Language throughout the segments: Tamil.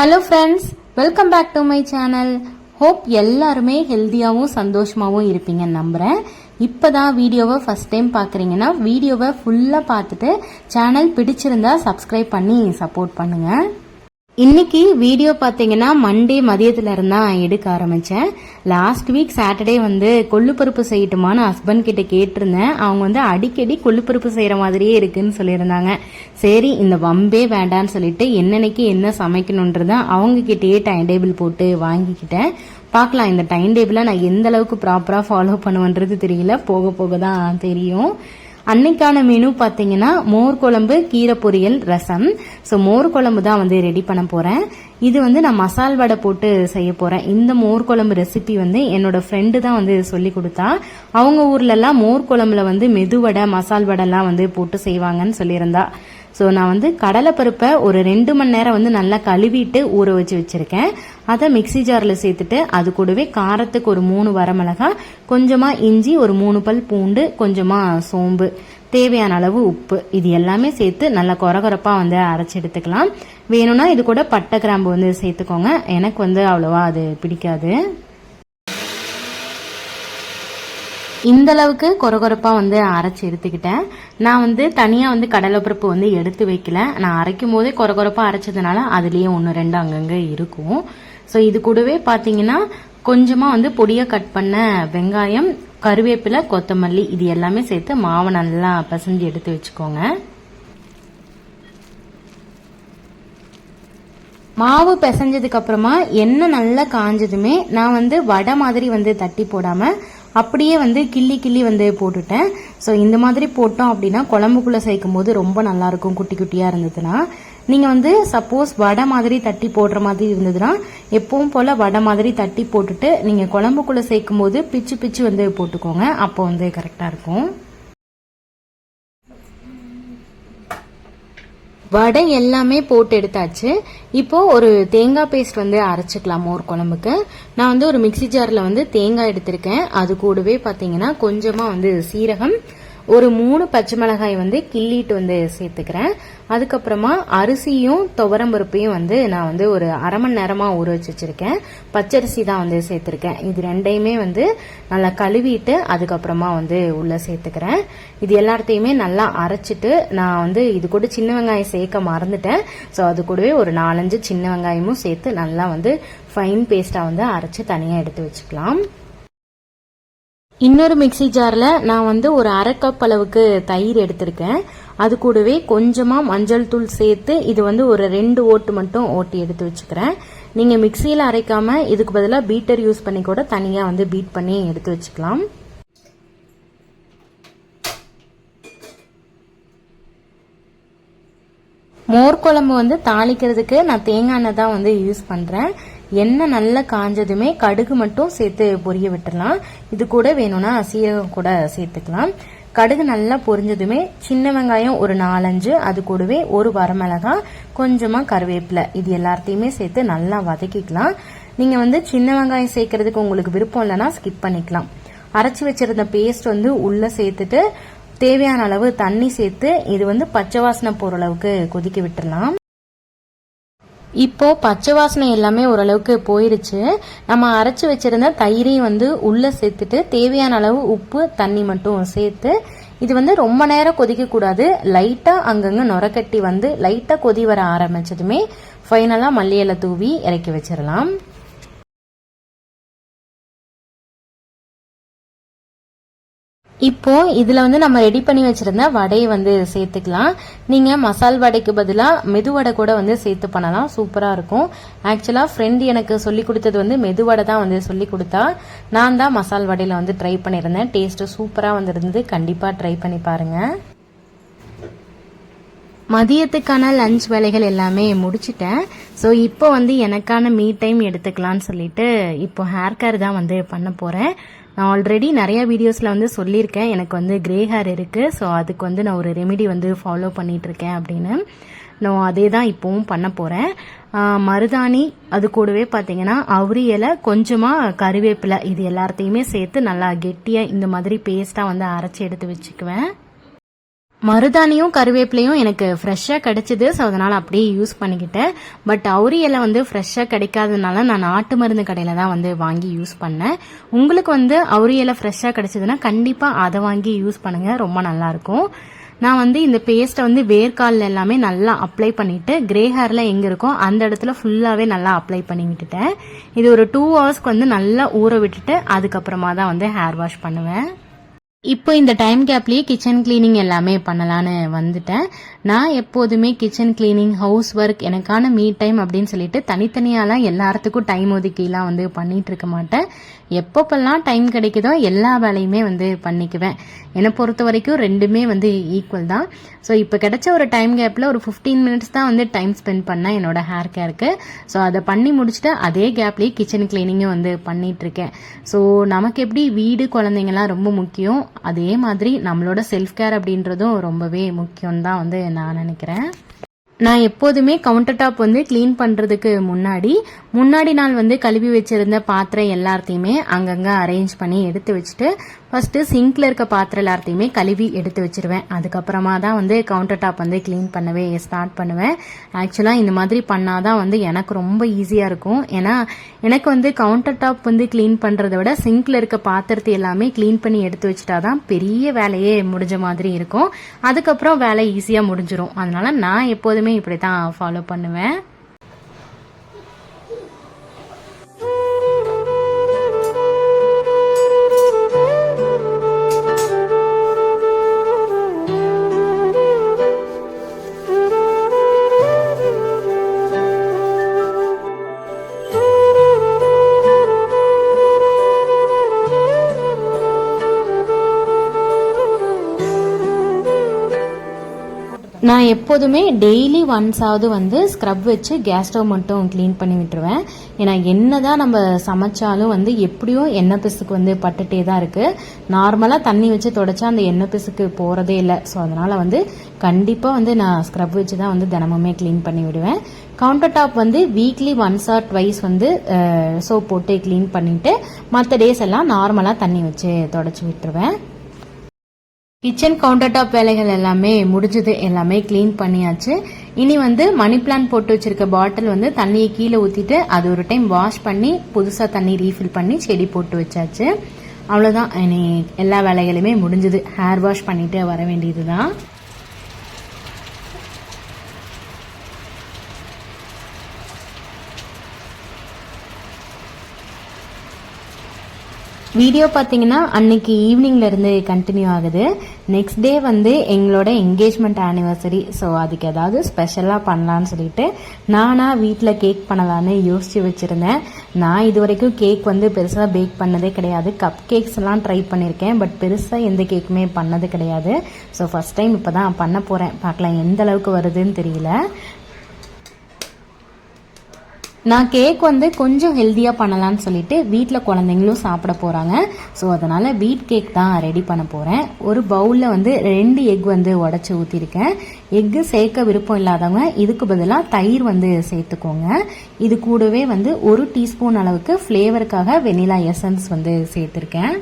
Hello friends, welcome back to my channel. Hope எல்லாருமே ஹெல்த்தியாகவும் சந்தோஷமாகவும் இருப்பீங்கன்னு நம்புகிறேன். இப்போ தான் வீடியோவை ஃபஸ்ட் டைம் பார்க்குறீங்கன்னா வீடியோவை ஃபுல்லாக பார்த்துட்டு சேனல் பிடிச்சிருந்தா சப்ஸ்கிரைப் பண்ணி சப்போர்ட் பண்ணுங்கள். இன்னைக்கு வீடியோ பார்த்தீங்கன்னா மண்டே மதியத்துல இருந்தா எடுக்க ஆரம்பிச்சேன். லாஸ்ட் வீக் சாட்டர்டே கொள்ளுப்பருப்பு செய்யட்டுமான்னு ஹஸ்பண்ட் கிட்ட கேட்டிருந்தேன். அவங்க அடிக்கடி கொள்ளுப்பருப்பு செய்யற மாதிரியே இருக்குன்னு சொல்லியிருந்தாங்க. சரி, இந்த வம்பே வேண்டான்னு சொல்லிட்டு என்னன்னைக்கு என்ன சமைக்கணுன்றத அவங்க கிட்டேயே டைம் டேபிள் போட்டு வாங்கிக்கிட்டேன். பார்க்கலாம் இந்த டைம் டேபிளை நான் எந்த அளவுக்கு ப்ராப்பரா ஃபாலோ பண்ணுவேன்றது தெரியல, போக போக தான் தெரியும். அன்னைக்கான மெனு பார்த்தீங்கன்னா மோர் குழம்பு, கீரை பொரியல், ரசம். ஸோ மோர் குழம்பு தான் ரெடி பண்ண போறேன். இது நான் மசால் வடை போட்டு செய்ய போறேன். இந்த மோர் குழம்பு ரெசிபி என்னோட ஃப்ரெண்டு தான் சொல்லி கொடுத்தா. அவங்க ஊர்ல எல்லாம் மோர் குழம்புல மெதுவடை, மசால் வடை எல்லாம் போட்டு செய்வாங்கன்னு சொல்லியிருந்தா. ஸோ நான் கடலைப்பருப்பை ஒரு 2 மணி நேரம் நல்லா கழுவிட்டு ஊற வச்சு வச்சிருக்கேன். அதை மிக்சி ஜாரில் சேர்த்துட்டு அது கூடவே காரத்துக்கு ஒரு 3 வரமிளகாய், கொஞ்சமாக இஞ்சி, ஒரு 3 பல் பூண்டு, கொஞ்சமாக சோம்பு, தேவையான அளவு உப்பு, இது எல்லாமே சேர்த்து நல்லா கொரகொரப்பாக அரைச்சி எடுத்துக்கலாம். வேணும்னா இது கூட பட்டை கிராம்பு சேர்த்துக்கோங்க. எனக்கு அவ்வளோவா அது பிடிக்காது. இந்த அளவுக்கு கொரகொரப்பா அரைச்சி எடுத்துக்கிட்டேன். நான் தனியா கடலைப்பருப்பு எடுத்து வைக்கல. நான் அரைக்கும் போதே கொரகொரப்பா அரைச்சதுனால அதுலயே 1-2 அங்கங்க இருக்கும். ஸோ இது கூடவே பாத்தீங்கன்னா கொஞ்சமா பொடியா கட் பண்ண வெங்காயம், கருவேப்பிலை, கொத்தமல்லி, இது எல்லாமே சேர்த்து மாவை நல்லா பிசைஞ்சு எடுத்து வச்சுக்கோங்க. மாவு பிசைஞ்சதுக்கு அப்புறமா எண்ணெய் நல்லா காஞ்சதுமே நான் வடை மாதிரி தட்டி போடாம அப்படியே கிள்ளி கிள்ளி போட்டுட்டேன். ஸோ இந்த மாதிரி போட்டோம் அப்படின்னா குழம்புக்குள்ள சேர்க்கும் போது ரொம்ப நல்லா இருக்கும். குட்டி குட்டியா இருந்ததுன்னா நீங்க சப்போஸ் வடை மாதிரி தட்டி போடுற மாதிரி இருந்ததுன்னா எப்பவும் போல வடை மாதிரி தட்டி போட்டுட்டு நீங்க குழம்புக்குள்ள சேர்க்கும் போது பிச்சு பிச்சு போட்டுக்கோங்க. அப்போ கரெக்டா இருக்கும். வடை எல்லாமே போட்டு எடுத்தாச்சு. இப்போ ஒரு தேங்காய் பேஸ்ட் அரைச்சிக்கலாம் மோர் குழம்புக்கு. நான் ஒரு மிக்சி ஜார்ல தேங்காய் எடுத்திருக்கேன். அது கூடவே பாத்தீங்கன்னா கொஞ்சமா சீரகம், ஒரு 3 பச்சை மிளகாய் கிள்ளிட்டு சேர்த்துக்கிறேன். அதுக்கப்புறமா அரிசியும் துவரம்பருப்பையும் நான் ஒரு அரை மணி நேரமா ஊற வச்சு வச்சிருக்கேன். பச்சரிசி தான் சேர்த்திருக்கேன். இது ரெண்டையுமே நல்லா கழுவிட்டு அதுக்கப்புறமா உள்ள சேர்த்துக்கிறேன். இது எல்லாத்தையுமே நல்லா அரைச்சிட்டு நான் இது கூட சின்ன வெங்காயம் சேர்க்க மறந்துட்டேன். ஸோ அது கூடவே ஒரு 4-5 சின்ன வெங்காயமும் சேர்த்து நல்லா ஃபைன் பேஸ்டா அரைச்சு தனியா எடுத்து வச்சுக்கலாம். இன்னொரு மிக்சி ஜார்ல நான் ஒரு அரை கப் அளவுக்கு தயிர் எடுத்திருக்கேன். அது கூடவே கொஞ்சமா மஞ்சள் தூள் சேர்த்து இது ஒரு 2 ஓட்டு மட்டும் ஓட்டி எடுத்து வச்சுக்கிறேன். நீங்க மிக்சியில அரைக்காம இதுக்கு பதிலாக பீட்டர் யூஸ் பண்ணி கூட தனியா பீட் பண்ணி எடுத்து வச்சுக்கலாம். மோர் குழம்பு தாளிக்கிறதுக்கு நான் தேங்காய் எண்ணெய் தான் யூஸ் பண்றேன். எண்ணெய் நல்லா காஞ்சதுமே கடுகு மட்டும் சேர்த்து பொரிய விட்டுறலாம். இது கூட வேணும்னா சீரகம் கூட சேர்த்துக்கலாம். கடுகு நல்லா பொரிஞ்சதுமே சின்ன வெங்காயம் ஒரு 4-5, அது கூடவே ஒரு வரமிளகாய், கொஞ்சமா கருவேப்பிலை, இது எல்லாத்தையுமே சேர்த்து நல்லா வதக்கிக்கலாம். நீங்க சின்ன வெங்காயம் சேர்க்கறதுக்கு உங்களுக்கு விருப்பம் இல்லைன்னா ஸ்கிப் பண்ணிக்கலாம். அரைச்சி வச்சிருந்த பேஸ்ட் உள்ள சேர்த்துட்டு தேவையான அளவு தண்ணி சேர்த்து இது பச்சை வாசனை போற அளவுக்கு கொதிக்க விட்டுறலாம். இப்போ பச்சை வாசனை எல்லாமே ஓரளவுக்கு போயிருச்சு. நம்ம அரைச்சு வச்சிருந்த தயிரையும் உள்ள சேர்த்துட்டு தேவையான அளவு உப்பு, தண்ணி மட்டும் சேர்த்து இது ரொம்ப நேரம் கொதிக்க கூடாது. லைட்டா அங்கங்க நுரக்கட்டி லைட்டா கொதி வர ஆரம்பிச்சதுமே ஃபைனலா மல்லி இலை தூவி இறக்கி வச்சிடலாம். இப்போ இதுல நம்ம ரெடி பண்ணி வச்சிருந்த வடையை சேர்த்துக்கலாம். நீங்க மசால் வடைக்கு பதிலா மெதுவடை கூட சேர்த்து பண்ணலாம், சூப்பரா இருக்கும். ஆக்சுவலா ஃப்ரெண்ட் எனக்கு சொல்லி கொடுத்தது மெதுவடை தான் சொல்லி கொடுத்தா. நான் தான் மசால் வடையில ட்ரை பண்ணிருந்தேன். டேஸ்ட் சூப்பரா இருந்தது. கண்டிப்பா ட்ரை பண்ணி பாருங்க. மதியத்துக்கான லஞ்ச் வேலைகள் எல்லாமே முடிச்சிட்டேன். ஸோ இப்போ எனக்கான மீ டைம் எடுத்துக்கலான்னு சொல்லிட்டு இப்போ ஹேர் கேர் தான் பண்ண போறேன். நான் ஆல்ரெடி நிறைய வீடியோஸ்ல சொல்லியிருக்கேன் எனக்கு கிரே ஹேர் இருக்கு. ஸோ அதுக்கு நான் ஒரு ரெமிடி ஃபாலோ பண்ணிட்டு இருக்கேன் அப்படின்னு. நான் அதே தான் இப்போவும் பண்ண போறேன். மருதாணி, அது கூடவே பார்த்தீங்கன்னா அவுரி இலை, கொஞ்சமா கருவேப்பிலை, இது எல்லாத்தையுமே சேர்த்து நல்லா கெட்டியா இந்த மாதிரி பேஸ்டா அரைச்சி எடுத்து வச்சுக்குவேன். மருதாணியும் கருவேப்பிலையும் எனக்கு ஃப்ரெஷ்ஷாக கிடைச்சிது. ஸோ அதனால் அப்படியே யூஸ் பண்ணிக்கிட்டேன். பட் அவுரி இலை வந்து ஃப்ரெஷ்ஷாக கிடைக்காதனால நான் நாட்டு மருந்து கடையில் தான் வந்து வாங்கி யூஸ் பண்ணேன். உங்களுக்கு வந்து அவுரி இலை ஃப்ரெஷ்ஷாக கிடைச்சதுன்னா கண்டிப்பாக அதை வாங்கி யூஸ் பண்ணுங்கள், ரொம்ப நல்லாயிருக்கும். நான் வந்து இந்த பேஸ்ட்டை வந்து வேர்க்காலில் எல்லாமே நல்லா அப்ளை பண்ணிவிட்டு கிரே ஹேரில் எங்கே இருக்கோ அந்த இடத்துல ஃபுல்லாகவே நல்லா அப்ளை பண்ணி விட்டுட்டேன். இது ஒரு 2 ஹவர்ஸ்க்கு வந்து நல்லா ஊற விட்டுட்டு அதுக்கப்புறமா தான் வந்து ஹேர் வாஷ் பண்ணுவேன். இப்போ இந்த டைம் கேப்லேயே கிச்சன் கிளீனிங் எல்லாமே பண்ணலான்னு வந்துட்டேன். நான் எப்போதுமே கிச்சன் கிளீனிங், ஹவுஸ் ஒர்க், எனக்கான மீ டைம் அப்படின்னு சொல்லிட்டு தனித்தனியாலாம் எல்லாத்துக்கும் டைம் ஒதுக்கிலாம் வந்து பண்ணிட்டு இருக்க மாட்டேன். எப்பப்பெல்லாம் டைம் கிடைக்குதோ எல்லா வேலையுமே வந்து பண்ணிக்குவேன். என்னை பொறுத்த வரைக்கும் ரெண்டுமே வந்து ஈக்குவல் தான். ஸோ இப்போ கிடைச்ச ஒரு டைம் கேப்பில் ஒரு 15 மினிட்ஸ் தான் வந்து டைம் ஸ்பெண்ட் பண்ணேன் என்னோட ஹேர் கேருக்கு. ஸோ அதை பண்ணி முடிச்சுட்டு அதே கேப்லேயே கிச்சன் கிளீனிங்கும் வந்து பண்ணிட்டு இருக்கேன். ஸோ நமக்கு எப்படி வீடு குழந்தைங்கலாம் ரொம்ப முக்கியம், அதே மாதிரி நம்மளோட செல்ஃப் கேர் அப்படின்றதும் ரொம்பவே முக்கியம் தான் வந்து நான் நினைக்கிறேன். நான் எப்போதுமே கவுண்டர் டாப் வந்து கிளீன் பண்ணுறதுக்கு முன்னாடி நாள் வந்து கழுவி வச்சிருந்த பாத்திரம் எல்லாத்தையுமே அங்கங்கே அரேஞ்ச் பண்ணி எடுத்து வச்சுட்டு ஃபர்ஸ்ட் சிங்க்ல இருக்க பாத்திரம் எல்லாத்தையுமே கழுவி எடுத்து வச்சிருவேன். அதுக்கப்புறமா தான் வந்து கவுண்டர் டாப் வந்து கிளீன் பண்ணவே ஸ்டார்ட் பண்ணுவேன். ஆக்சுவலாக இந்த மாதிரி பண்ணாதான் வந்து எனக்கு ரொம்ப ஈஸியாக இருக்கும். ஏன்னா எனக்கு வந்து கவுண்டர் டாப் வந்து கிளீன் பண்ணுறதை விட சிங்க்ல இருக்க பாத்திரத்தை எல்லாமே கிளீன் பண்ணி எடுத்து வச்சுட்டாதான் பெரிய வேலையே முடிஞ்ச மாதிரி இருக்கும். அதுக்கப்புறம் வேலை ஈஸியாக முடிஞ்சிடும். அதனால நான் எப்போதுமே இப்படி தான் ஃபாலோ பண்ணுவேன். நான் எப்போதுமே டெய்லி ஒன்ஸாவது வந்து ஸ்க்ரப் வச்சு கேஸ் ஸ்டவ் மட்டும் க்ளீன் பண்ணி விட்டுருவேன். ஏன்னா என்னதான் நம்ம சமைச்சாலும் வந்து எப்படியும் எண்ணெய் பிசுக்கு வந்து பட்டுட்டே தான் இருக்குது. நார்மலாக தண்ணி வச்சு தொடச்சா அந்த எண்ணெய் பிசுக்கு போகிறதே இல்லை. ஸோ அதனால் வந்து கண்டிப்பாக வந்து நான் ஸ்க்ரப் வச்சு தான் வந்து தினமுமே க்ளீன் பண்ணி விடுவேன். கவுண்டர் டாப் வந்து வீக்லி ஒன்ஸ் ஆர் ட்வைஸ் வந்து சோப் போட்டு க்ளீன் பண்ணிவிட்டு மற்ற டேஸ் எல்லாம் நார்மலாக தண்ணி வச்சு தொடச்சி விட்டுருவேன். கிச்சன் கவுண்டர் டாப் வேலைகள் எல்லாமே முடிஞ்சது, எல்லாமே கிளீன் பண்ணியாச்சு. இனி வந்து மணி பிளான்ட் போட்டு வச்சிருக்க பாட்டில் வந்து தண்ணியை கீழே ஊற்றிட்டு அது ஒரு டைம் வாஷ் பண்ணி புதுசாக தண்ணி ரீஃபில் பண்ணி செடி போட்டு வச்சாச்சு. அவ்வளோதான், இனி எல்லா வேலைகளுமே முடிஞ்சது. ஹேர் வாஷ் பண்ணிட்டு வர வேண்டியது தான். வீடியோ பார்த்தீங்கன்னா அன்னைக்கு ஈவினிங்ல இருந்து கண்டினியூ ஆகுது. நெக்ஸ்ட் டே வந்து எங்களோட என்கேஜ்மெண்ட் ஆனிவர்சரி. ஸோ அதுக்கு ஏதாவது ஸ்பெஷலாக பண்ணலான்னு சொல்லிட்டு நானாக வீட்டில் கேக் பண்ணலான்னு யோசிச்சு வச்சுருந்தேன். நான் இது வரைக்கும் கேக் வந்து பெருசாக பேக் பண்ணதே கிடையாது. கப் கேக்ஸ் எல்லாம் ட்ரை பண்ணியிருக்கேன், பட் பெருசாக எந்த கேக்குமே பண்ணது கிடையாது. ஸோ ஃபர்ஸ்ட் டைம் இப்போ தான் பண்ண போகிறேன். பார்க்கலாம் எந்த அளவுக்கு வருதுன்னு தெரியல. நான் கேக் வந்து கொஞ்சம் ஹெல்த்தியாக பண்ணலான்னு சொல்லிட்டு வீட்டில் குழந்தைங்களும் சாப்பிட போகிறாங்க. ஸோ அதனால் வீட் கேக் தான் ரெடி பண்ண போகிறேன். ஒரு பவுலில் வந்து 2 எக் வந்து உடச்சி ஊற்றிருக்கேன். எக்கு சேர்க்க விருப்பம் இல்லாதவங்க இதுக்கு பதிலாக தயிர் வந்து சேர்த்துக்கோங்க. இது கூடவே வந்து 1 டீஸ்பூன் அளவுக்கு ஃப்ளேவருக்காக வெனிலா எசன்ஸ் வந்து சேர்த்துருக்கேன்.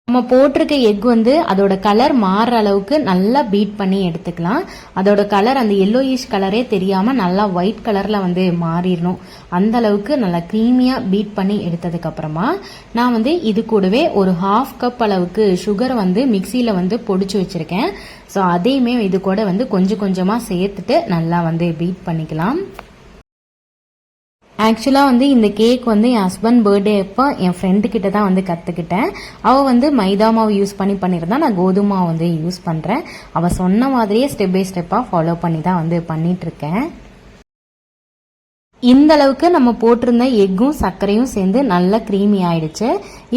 நம்ம போட்டிருக்க எக் வந்து அதோட கலர் மாறுற அளவுக்கு நல்லா பீட் பண்ணி எடுத்துக்கலாம். அதோட கலர் அந்த எல்லோயிஷ் கலரே தெரியாம நல்லா ஒயிட் கலர்ல வந்து மாறிடணும். அந்த அளவுக்கு நல்லா க்ரீமியா பீட் பண்ணி எடுத்ததுக்கு அப்புறமா நான் வந்து இது கூடவே ஒரு 1/2 கப் அளவுக்கு சுகர் வந்து மிக்சியில வந்து பொடிச்சு வச்சிருக்கேன். ஸோ அதையுமே இது கூட வந்து கொஞ்சம் கொஞ்சமா சேர்த்துட்டு நல்லா வந்து பீட் பண்ணிக்கலாம். ஆக்சுவலாக வந்து இந்த கேக் வந்து என் ஹஸ்பண்ட் பர்த்டே அப்போ என் ஃப்ரெண்டு கிட்ட தான் வந்து கற்றுக்கிட்டேன். அவள் வந்து மைதா மாவு யூஸ் பண்ணியிருந்தா, நான் கோதுமை மாவு வந்து யூஸ் பண்ணுறேன். அவள் சொன்ன மாதிரியே ஸ்டெப் பை ஸ்டெப்பாக ஃபாலோ பண்ணி தான் வந்து பண்ணிகிட்ருக்கேன். இந்த அளவுக்கு நம்ம போட்டிருந்த எக்கும் சர்க்கரையும் சேர்ந்து நல்லா க்ரீமி ஆயிடுச்சு.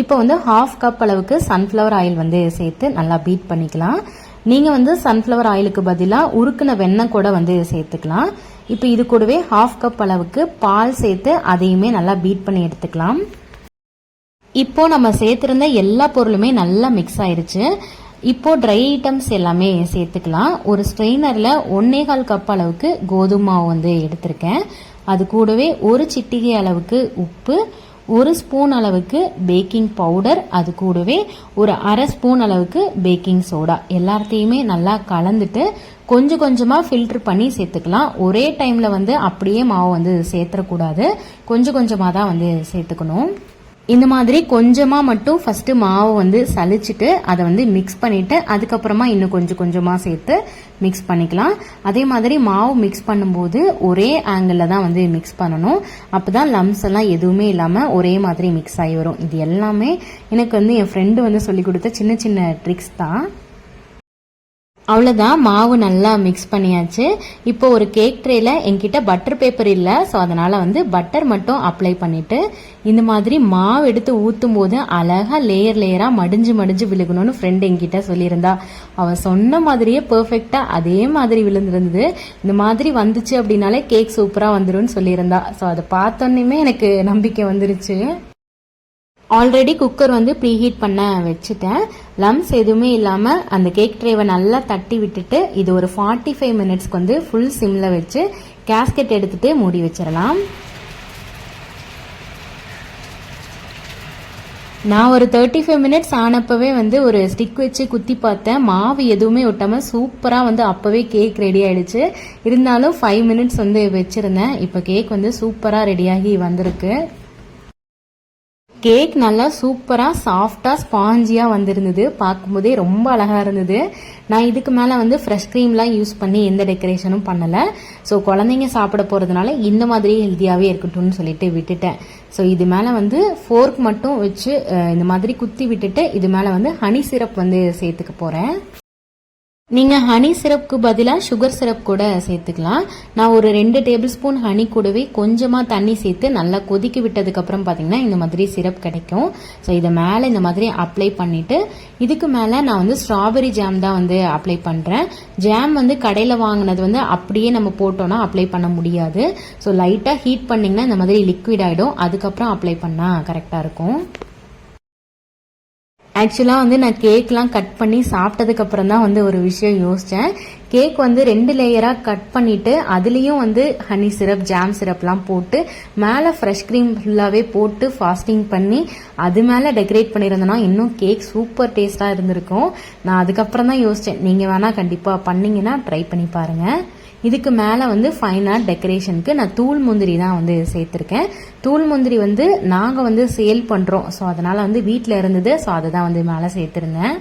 இப்போ வந்து 1/2 கப் அளவுக்கு சன்ஃப்ளவர் ஆயில் வந்து சேர்த்து நல்லா பீட் பண்ணிக்கலாம். நீங்கள் வந்து சன்ஃப்ளவர் ஆயிலுக்கு பதிலாக உருக்குன வெண்ணெய் கூட வந்து சேர்த்துக்கலாம். இப்போ இது கூடவே 1/2 கப் அளவுக்கு பால் சேர்த்து அதையுமே நல்லா பீட் பண்ணி எடுத்துக்கலாம். இப்போ நம்ம சேர்த்திருந்த எல்லா பொருளுமே நல்லா மிக்ஸ் ஆயிருச்சு. இப்போ ட்ரை ஐட்டம்ஸ் எல்லாமே சேர்த்துக்கலாம். ஒரு ஸ்ட்ரெயினர்ல 1/4 கப் அளவுக்கு கோதுமை மாவு வந்து எடுத்திருக்கேன். அது கூடவே 1 சிட்டிகை அளவுக்கு உப்பு, 1 ஸ்பூன் அளவுக்கு பேக்கிங் பவுடர், அது கூடவே ஒரு அரை ஸ்பூன் அளவுக்கு பேக்கிங் சோடா எல்லாத்தையுமே நல்லா கலந்துட்டு கொஞ்சம் கொஞ்சமாக ஃபில்டர் பண்ணி சேர்த்துக்கலாம். ஒரே டைமில் வந்து அப்படியே மாவு வந்து சேர்த்துடக்கூடாது, கொஞ்சம் கொஞ்சமாக தான் வந்து சேர்த்துக்கணும். இந்த மாதிரி கொஞ்சமாக மட்டும் ஃபஸ்ட்டு மாவு வந்து சலிச்சுட்டு அதை வந்து மிக்ஸ் பண்ணிவிட்டு அதுக்கப்புறமா இன்னும் கொஞ்சம் கொஞ்சமாக சேர்த்து மிக்ஸ் பண்ணிக்கலாம். அதே மாதிரி மாவு மிக்ஸ் பண்ணும்போது ஒரே ஆங்கிளில் தான் வந்து மிக்ஸ் பண்ணணும். அப்போ தான் லம்ஸ் எல்லாம் எதுவுமே இல்லாமல் ஒரே மாதிரி மிக்ஸ் ஆகி வரும். இது எல்லாமே எனக்கு வந்து என் ஃப்ரெண்டு வந்து சொல்லி கொடுத்த சின்ன சின்ன ட்ரிக்ஸ் தான். அவ்வளோதான், மாவு நல்லா மிக்ஸ் பண்ணியாச்சு. இப்போ ஒரு கேக் ட்ரேல என்கிட்ட பட்டர் பேப்பர் இல்லை, ஸோ அதனால் வந்து பட்டர் மட்டும் அப்ளை பண்ணிவிட்டு இந்த மாதிரி மாவு எடுத்து ஊற்றும் போது அழகாக லேயர் லேயராக மடிஞ்சு மடிஞ்சு விழுகணும்னு ஃப்ரெண்டு என்கிட்ட சொல்லியிருந்தா. அவள் சொன்ன மாதிரியே பர்ஃபெக்டாக அதே மாதிரி விழுந்துருந்தது. இந்த மாதிரி வந்துச்சு அப்படின்னாலே கேக் சூப்பராக வந்துடும் சொல்லியிருந்தா. ஸோ அதை பார்த்தோன்னே எனக்கு நம்பிக்கை வந்துருச்சு. ஆல்ரெடி குக்கர் வந்து ப்ரீஹீட் பண்ண வச்சுட்டேன். லம்ஸ் எதுவுமே இல்லாமல் அந்த கேக் ட்ரேவை நல்லா தட்டி விட்டுட்டு இது ஒரு 45 மினிட்ஸ்க்கு வந்து ஃபுல் சிம்மில் வச்சு கேஸ்கெட் எடுத்துட்டு மூடி வச்சிடலாம். நான் ஒரு 35 மினிட்ஸ் ஆனப்பவே வந்து ஒரு ஸ்டிக் வச்சு குத்தி பார்த்தேன். மாவு எதுவுமே ஒட்டாமல் சூப்பராக வந்து அப்போவே கேக் ரெடி ஆயிடுச்சு. இருந்தாலும் 5 மினிட்ஸ் வந்து வச்சுருந்தேன். இப்போ கேக் வந்து சூப்பராக ரெடியாகி வந்திருக்கு. கேக் நல்லா சூப்பராக சாஃப்டாக ஸ்பாஞ்சியாக வந்திருந்தது. பார்க்கும்போதே ரொம்ப அழகாக இருந்தது. நான் இதுக்கு மேலே வந்து ஃப்ரெஷ் க்ரீம்லாம் யூஸ் பண்ணி எந்த டெக்கரேஷனும் பண்ணலை. ஸோ குழந்தைங்க சாப்பிட போகிறதுனால இந்த மாதிரி ஹெல்த்தியாகவே இருக்கட்டும்னு சொல்லிட்டு விட்டுட்டேன். ஸோ இது மேலே வந்து ஃபோர்க் மட்டும் வச்சு இந்த மாதிரி குத்தி விட்டுட்டு இது மேலே வந்து ஹனி சிரப் வந்து சேர்த்துக்க போகிறேன். நீங்கள் ஹனி சிரப்புக்கு பதிலாக சுகர் சிரப் கூட சேர்த்துக்கலாம். நான் ஒரு 2 டேபிள் ஸ்பூன் ஹனி கூடவே கொஞ்சமாக தண்ணி சேர்த்து நல்லா கொதிக்க விட்டதுக்கப்புறம் பார்த்தீங்கன்னா இந்த மாதிரி சிரப் கிடைக்கும். ஸோ இதை மேலே இந்த மாதிரி அப்ளை பண்ணிவிட்டு இதுக்கு மேலே நான் வந்து ஸ்ட்ராபெரி ஜாம் தான் வந்து அப்ளை பண்ணுறேன். ஜாம் வந்து கடையில் வாங்கினது வந்து அப்படியே நம்ம போட்டோன்னா அப்ளை பண்ண முடியாது. ஸோ லைட்டாக ஹீட் பண்ணிங்கன்னா இந்த மாதிரி லிக்விட் ஆகிடும். அதுக்கப்புறம் அப்ளை பண்ணால் கரெக்டாக இருக்கும். ஆக்சுவலாக வந்து நான் கேக்லாம் கட் பண்ணி சாப்பிட்டதுக்கப்புறம் தான் வந்து ஒரு விஷயம் யோசித்தேன். கேக் வந்து 2 லேயராக கட் பண்ணிவிட்டு அதுலேயும் வந்து ஹனி சிரப் ஜாம் சிரப்லாம் போட்டு மேலே ஃப்ரெஷ் க்ரீம் ஃபுல்லாகவே போட்டு ஃபாஸ்டிங் பண்ணி அது மேலே டெக்கரேட் பண்ணியிருந்தேன்னா இன்னும் கேக் சூப்பர் டேஸ்ட்டாக இருந்திருக்கும். நான் அதுக்கப்புறம் தான் யோசித்தேன், நீங்கள் வேணால் கண்டிப்பாக பண்ணிங்கன்னா ட்ரை பண்ணி பாருங்கள். இதுக்கு மேலே வந்து ஃபைனாக டெக்கரேஷனுக்கு நான் தூள் முந்திரி தான் வந்து சேர்த்துருக்கேன். தூள் முந்திரி வந்து நாங்கள் வந்து சேல் பண்ணுறோம். ஸோ அதனால் வந்து வீட்டில் இருந்தது, ஸோ அதை தான் வந்து மேலே சேர்த்துருந்தேன்.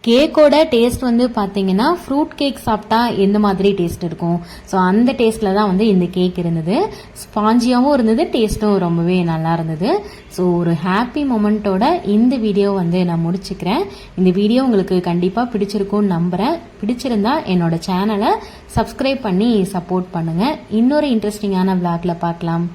கேக்கோட டேஸ்ட் வந்து பார்த்தீங்கன்னா ஃப்ரூட் கேக் சாப்பிட்டா எந்த மாதிரி டேஸ்ட் இருக்கும், ஸோ அந்த டேஸ்ட்டில் தான் வந்து இந்த கேக் இருந்தது. ஸ்பாஞ்சியாகவும் இருந்தது, டேஸ்ட்டும் ரொம்பவே நல்லா இருந்தது. ஸோ ஒரு ஹாப்பி மொமெண்ட்டோட இந்த வீடியோ வந்து நான் முடிச்சுக்கிறேன். இந்த வீடியோ உங்களுக்கு கண்டிப்பாக பிடிச்சிருக்கும்னு நம்புகிறேன். பிடிச்சிருந்தா என்னோட சேனலை சப்ஸ்கிரைப் பண்ணி சப்போர்ட் பண்ணுங்கள். இன்னொரு இன்ட்ரெஸ்டிங்கான விளாக்ல பார்க்கலாம்.